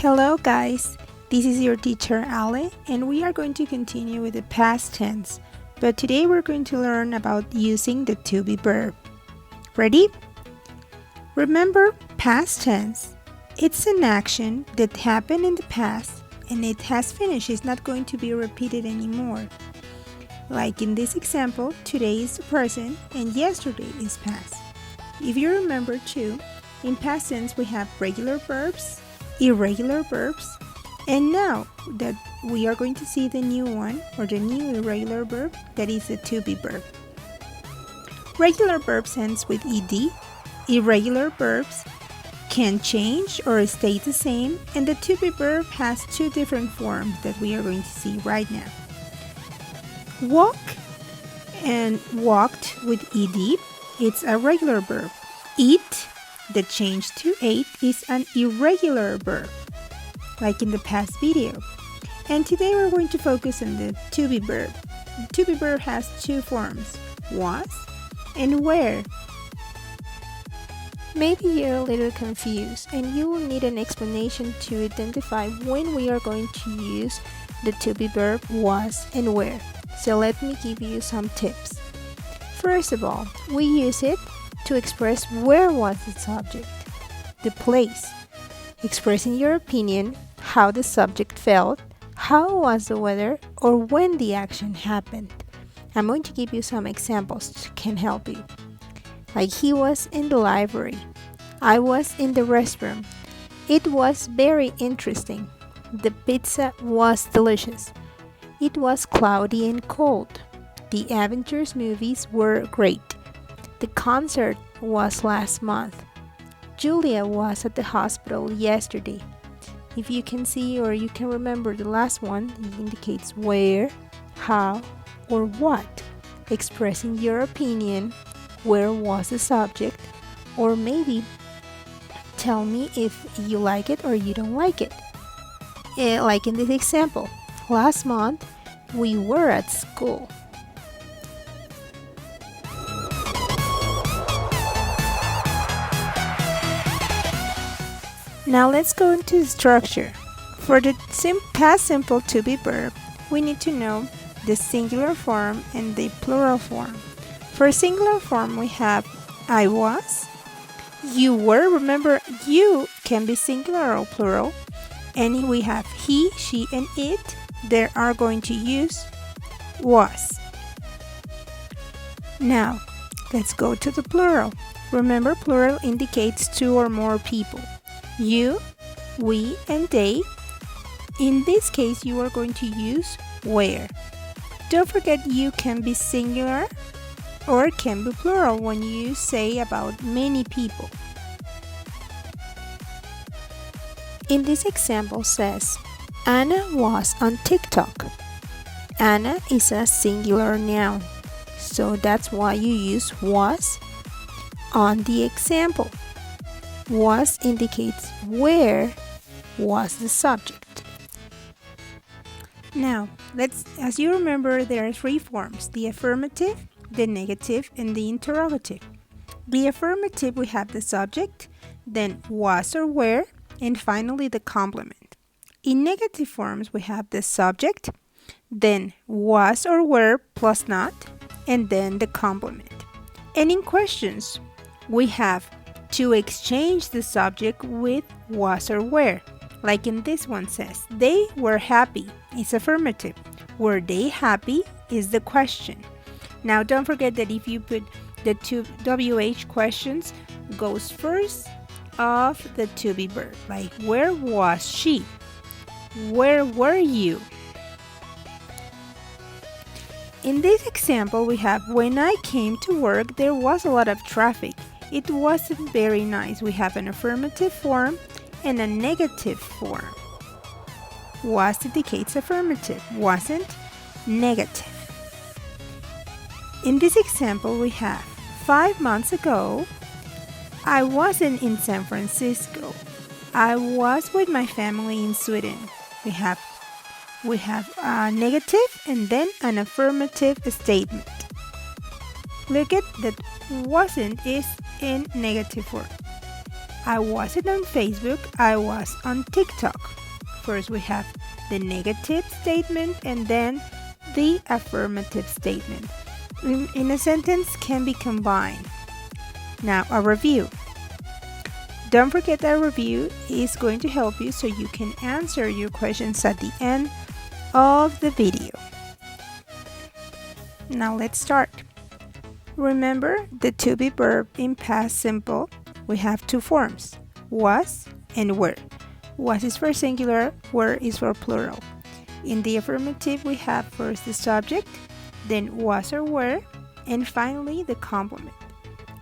Hello guys, this is your teacher Ale and we are going to continue with the past tense, but today we're going to learn about using the to be verb. Ready? Remember, past tense, it's an action that happened in the past and it has finished, it's not going to be repeated anymore. Like in this example, today is the present and yesterday is past. If you remember too, in past tense we have regular verbs, irregular verbs, and now that we are going to see the new one or the new irregular verb, that is the to be verb. Regular verbs ends with ed, irregular verbs can change or stay the same, and the to be verb has two different forms that we are going to see right now. Walk and walked with ed, it's a regular verb. Eat, the change to ate, is an irregular verb, like in the past video. And today we're going to focus on the to be verb. The to be verb has two forms, was and were. Maybe you're a little confused and you will need an explanation to identify when we are going to use the to be verb was and were. So let me give you some tips. First of all, we use it to express where was the subject, the place, expressing your opinion, how the subject felt, how was the weather, or when the action happened. I'm going to give you some examples that can help you. Like he was in the library, I was in the restroom, it was very interesting, the pizza was delicious, it was cloudy and cold, the Avengers movies were great. The concert was last month. Julia was at the hospital yesterday. If you can see or you can remember the last one, it indicates where, how, or what, expressing your opinion, where was the subject, or maybe tell me if you like it or you don't like it. Like in this example, last month we were at school. Now let's go into the structure. For the past simple to be verb, we need to know the singular form and the plural form. For singular form, we have I was, you were. Remember, you can be singular or plural. And we have he, she, and it. They are going to use was. Now, let's go to the plural. Remember, plural indicates two or more people. You, we, and they. In this case, you are going to use where. Don't forget you can be singular or can be plural when you say about many people. In this example says, Anna was on TikTok. Anna is a singular noun, so that's why you use was on the example. Was indicates where was the subject. Now, as you remember, there are three forms, the affirmative, the negative, and the interrogative. The affirmative, we have the subject, then was or were, and finally the complement. In negative forms, we have the subject, then was or were plus not, and then the complement. And in questions, we have to exchange the subject with was or were. Like in this one says, they were happy is affirmative. Were they happy is the question. Now don't forget that if you put the two WH questions goes first of the to be verb. Like where was she? Where were you? In this example we have when I came to work there was a lot of traffic. It wasn't very nice. We have an affirmative form and a negative form. Was indicates affirmative, wasn't negative. In this example, we have 5 months ago, I wasn't in San Francisco. I was with my family in Sweden. We have a negative and then an affirmative statement. Look at that wasn't is in negative form. I wasn't on Facebook, I was on TikTok. First we have the negative statement and then the affirmative statement. In a sentence can be combined. Now a review. Don't forget that a review is going to help you so you can answer your questions at the end of the video. Now let's start. Remember the to be verb in past simple. We have two forms, was and were. Was is for singular, were is for plural. In the affirmative, we have first the subject, then was or were, and finally the complement.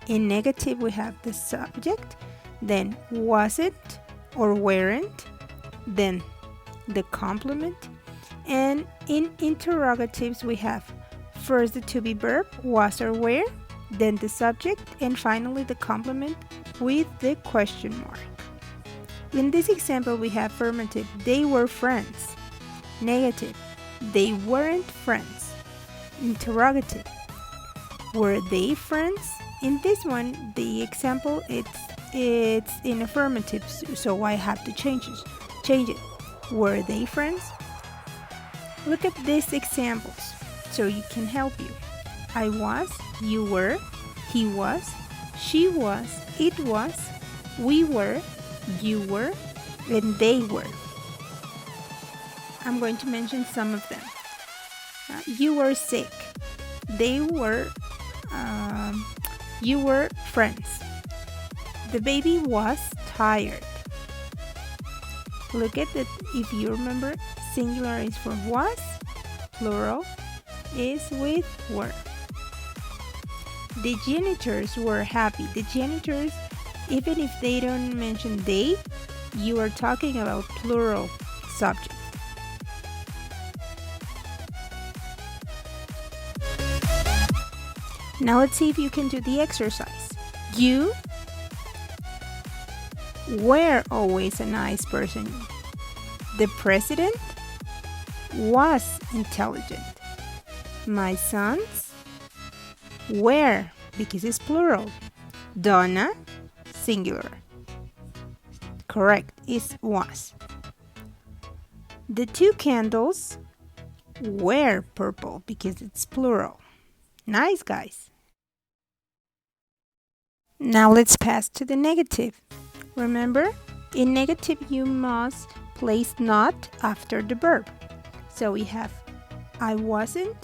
In negative, we have the subject, then wasn't or weren't, then the complement. And in interrogatives, we have first the to be verb, was or were, then the subject, and finally the complement with the question mark. In this example, we have affirmative, they were friends. Negative, they weren't friends. Interrogative, were they friends? In this one, the example, it's in affirmative, so I have to change it. Were they friends? Look at these examples so you can help you. I was, you were, he was, she was, it was, we were, you were, and they were. I'm going to mention some of them. You were sick. They were, you were friends. The baby was tired. Look at it. If you remember, singular is for was, plural is with were. The janitors were happy. The janitors, even if they don't mention they, you are talking about plural subject. Now let's see if you can do the exercise. You were always a nice person. The president was intelligent. My sons were, because it's plural. Donna, singular. Correct, is was. The two candles were purple because it's plural. Nice, guys. Now let's pass to the negative. Remember, in negative you must place not after the verb. So we have I wasn't,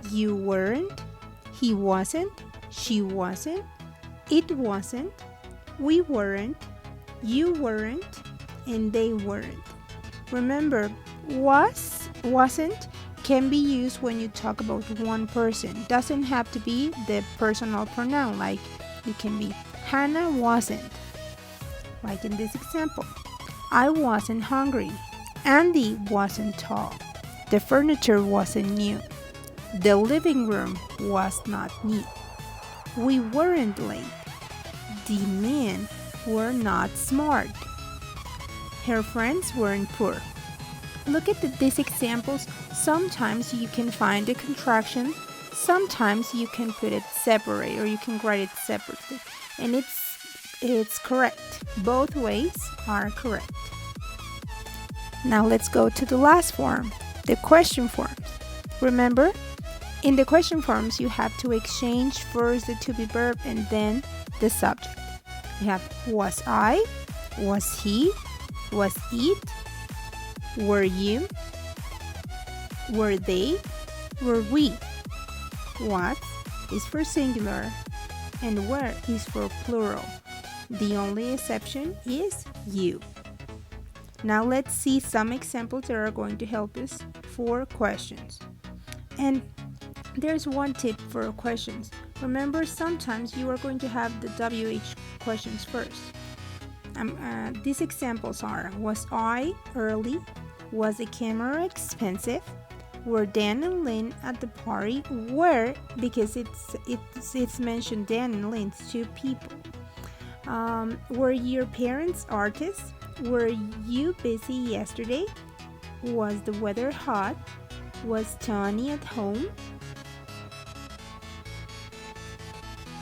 you weren't, he wasn't, she wasn't, it wasn't, we weren't, you weren't, and they weren't. Remember, wasn't can be used when you talk about one person. Doesn't have to be the personal pronoun, like it can be Hannah wasn't. Like in this example, I wasn't hungry. Andy wasn't tall. The furniture wasn't new. The living room was not neat. We weren't late. The men were not smart. Her friends weren't poor. Look at these examples. Sometimes you can find a contraction. Sometimes you can put it separate or you can write it separately. And it's correct. Both ways are correct. Now let's go to the last form, the question forms. Remember, in the question forms you have to exchange first the to be verb and then the subject. You have was I, was he, was it, were you, were they, were we. Was is for singular and were is for plural. The only exception is you. Now let's see some examples that are going to help us for questions. And there's one tip for questions. Remember, sometimes you are going to have the WH questions first. These examples are, was I early? Was the camera expensive? Were Dan and Lynn at the party? Were, because it's mentioned Dan and Lynn, two people. Were your parents artists? Were you busy yesterday? Was the weather hot? Was Tony at home?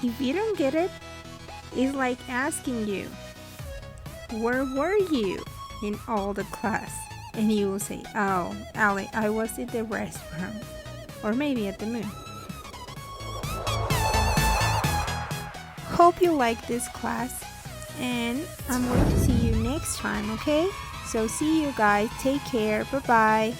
If you don't get it, it's like asking you, where were you in all the class? And you will say, oh, Ali, I was in the restroom. Or maybe at the moon. Hope you like this class. And I'm going to see you next time, okay? So see you guys. Take care. Bye-bye.